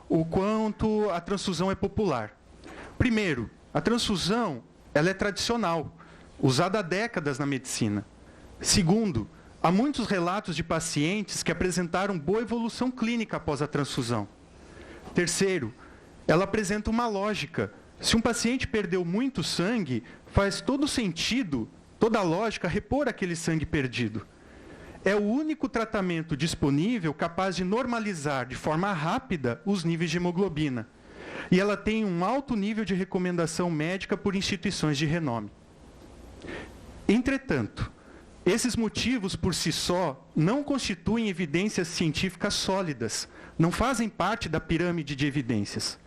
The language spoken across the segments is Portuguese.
o quanto a transfusão é popular. Primeiro, a transfusão ela é tradicional, usada há décadas na medicina. Segundo, há muitos relatos de pacientes que apresentaram boa evolução clínica após a transfusão. Terceiro, ela apresenta uma lógica. Se um paciente perdeu muito sangue, faz todo sentido, toda a lógica, repor aquele sangue perdido. É o único tratamento disponível capaz de normalizar de forma rápida os níveis de hemoglobina. E ela tem um alto nível de recomendação médica por instituições de renome. Entretanto, esses motivos por si só não constituem evidências científicas sólidas, não fazem parte da pirâmide de evidências.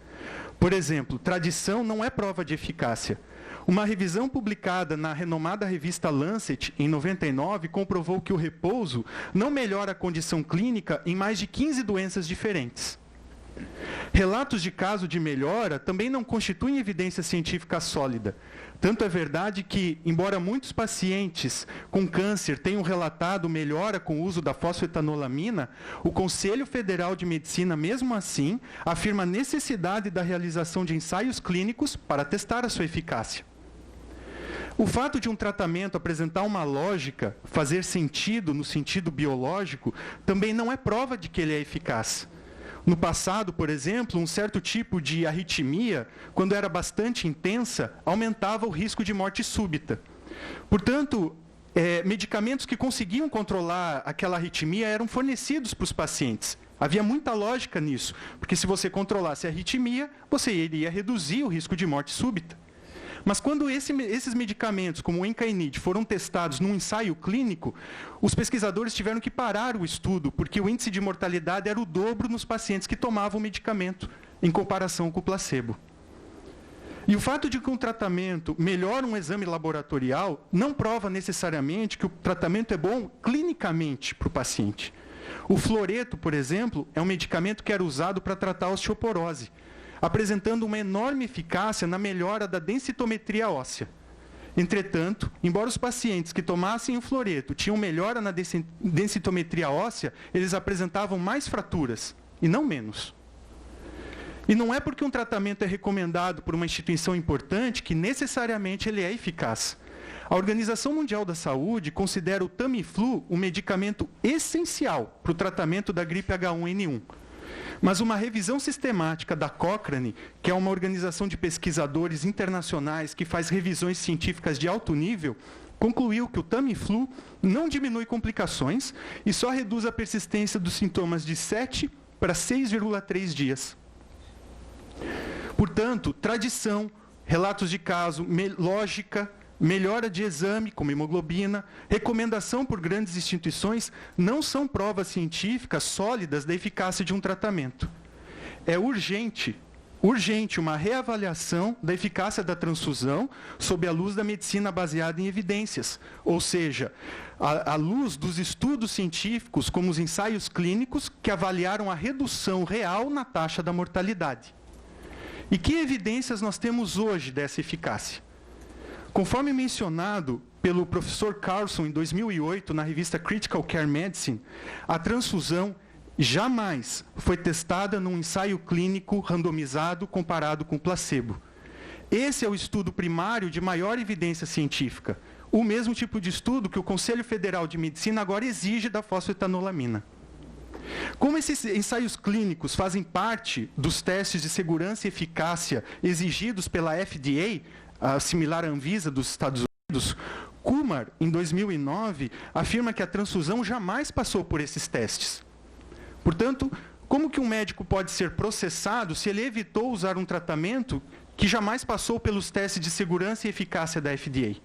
Por exemplo, tradição não é prova de eficácia. Uma revisão publicada na renomada revista Lancet, em 99, comprovou que o repouso não melhora a condição clínica em mais de 15 doenças diferentes. Relatos de caso de melhora também não constituem evidência científica sólida. Tanto é verdade que, embora muitos pacientes com câncer tenham relatado melhora com o uso da fosfetanolamina, o Conselho Federal de Medicina, mesmo assim, afirma a necessidade da realização de ensaios clínicos para testar a sua eficácia. O fato de um tratamento apresentar uma lógica, fazer sentido no sentido biológico, também não é prova de que ele é eficaz. No passado, por exemplo, um certo tipo de arritmia, quando era bastante intensa, aumentava o risco de morte súbita. Portanto, medicamentos que conseguiam controlar aquela arritmia eram fornecidos para os pacientes. Havia muita lógica nisso, porque se você controlasse a arritmia, você iria reduzir o risco de morte súbita. Mas quando esses medicamentos, como o Encainid, foram testados num ensaio clínico, os pesquisadores tiveram que parar o estudo, porque o índice de mortalidade era o dobro nos pacientes que tomavam o medicamento, em comparação com o placebo. E o fato de que um tratamento melhora um exame laboratorial não prova necessariamente que o tratamento é bom clinicamente para o paciente. O fluoreto, por exemplo, é um medicamento que era usado para tratar a osteoporose, apresentando uma enorme eficácia na melhora da densitometria óssea. Entretanto, embora os pacientes que tomassem o fluoreto tinham melhora na densitometria óssea, eles apresentavam mais fraturas, e não menos. E não é porque um tratamento é recomendado por uma instituição importante que necessariamente ele é eficaz. A Organização Mundial da Saúde considera o Tamiflu um medicamento essencial para o tratamento da gripe H1N1. Mas uma revisão sistemática da Cochrane, que é uma organização de pesquisadores internacionais que faz revisões científicas de alto nível, concluiu que o Tamiflu não diminui complicações e só reduz a persistência dos sintomas de 7 para 6,3 dias. Portanto, tradição, relatos de caso, lógica, melhora de exame, como hemoglobina, recomendação por grandes instituições, não são provas científicas sólidas da eficácia de um tratamento. É urgente uma reavaliação da eficácia da transfusão sob a luz da medicina baseada em evidências, ou seja, à luz dos estudos científicos, como os ensaios clínicos, que avaliaram a redução real na taxa da mortalidade. E que evidências nós temos hoje dessa eficácia? Conforme mencionado pelo professor Carlson em 2008, na revista Critical Care Medicine, a transfusão jamais foi testada num ensaio clínico randomizado comparado com placebo. Esse é o estudo primário de maior evidência científica, o mesmo tipo de estudo que o Conselho Federal de Medicina agora exige da fosfetanolamina. Como esses ensaios clínicos fazem parte dos testes de segurança e eficácia exigidos pela FDA, similar à Anvisa dos Estados Unidos, Kumar, em 2009, afirma que a transfusão jamais passou por esses testes. Portanto, como que um médico pode ser processado se ele evitou usar um tratamento que jamais passou pelos testes de segurança e eficácia da FDA?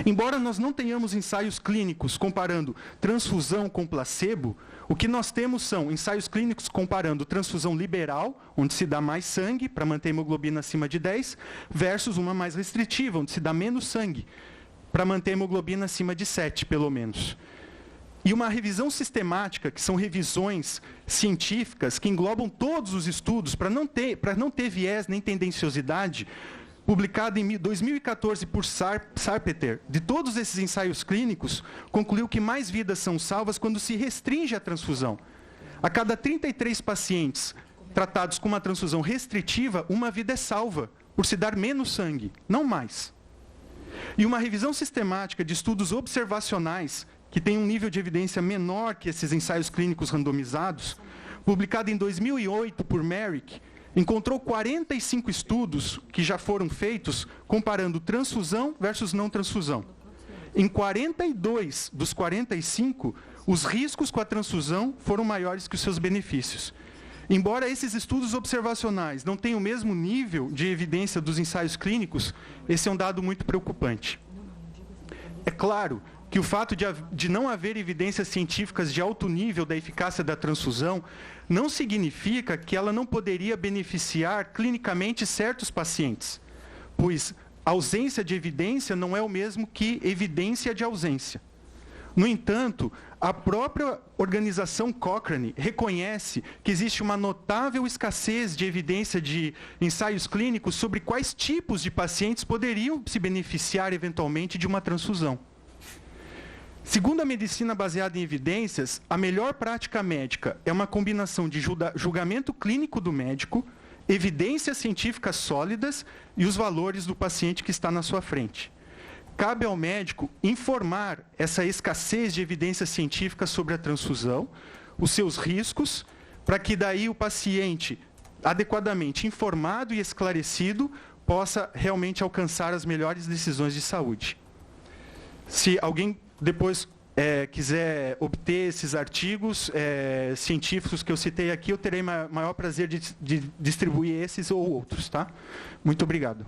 Embora nós não tenhamos ensaios clínicos comparando transfusão com placebo, o que nós temos são ensaios clínicos comparando transfusão liberal, onde se dá mais sangue para manter a hemoglobina acima de 10, versus uma mais restritiva, onde se dá menos sangue para manter a hemoglobina acima de 7, pelo menos. E uma revisão sistemática, que são revisões científicas que englobam todos os estudos para não ter viés nem tendenciosidade, publicada em 2014 por Sarpeter, de todos esses ensaios clínicos, concluiu que mais vidas são salvas quando se restringe a transfusão. A cada 33 pacientes tratados com uma transfusão restritiva, uma vida é salva, por se dar menos sangue, não mais. E uma revisão sistemática de estudos observacionais, que tem um nível de evidência menor que esses ensaios clínicos randomizados, publicada em 2008 por Merrick, encontrou 45 estudos que já foram feitos comparando transfusão versus não transfusão. Em 42 dos 45, os riscos com a transfusão foram maiores que os seus benefícios. Embora esses estudos observacionais não tenham o mesmo nível de evidência dos ensaios clínicos, esse é um dado muito preocupante. É claro que o fato de não haver evidências científicas de alto nível da eficácia da transfusão não significa que ela não poderia beneficiar clinicamente certos pacientes, pois ausência de evidência não é o mesmo que evidência de ausência. No entanto, a própria organização Cochrane reconhece que existe uma notável escassez de evidência de ensaios clínicos sobre quais tipos de pacientes poderiam se beneficiar eventualmente de uma transfusão. Segundo a medicina baseada em evidências, a melhor prática médica é uma combinação de julgamento clínico do médico, evidências científicas sólidas e os valores do paciente que está na sua frente. Cabe ao médico informar essa escassez de evidências científicas sobre a transfusão, os seus riscos, para que daí o paciente, adequadamente informado e esclarecido, possa realmente alcançar as melhores decisões de saúde. Se alguém depois quiser obter esses artigos científicos que eu citei aqui, eu terei maior prazer de distribuir esses ou outros, tá? Muito obrigado.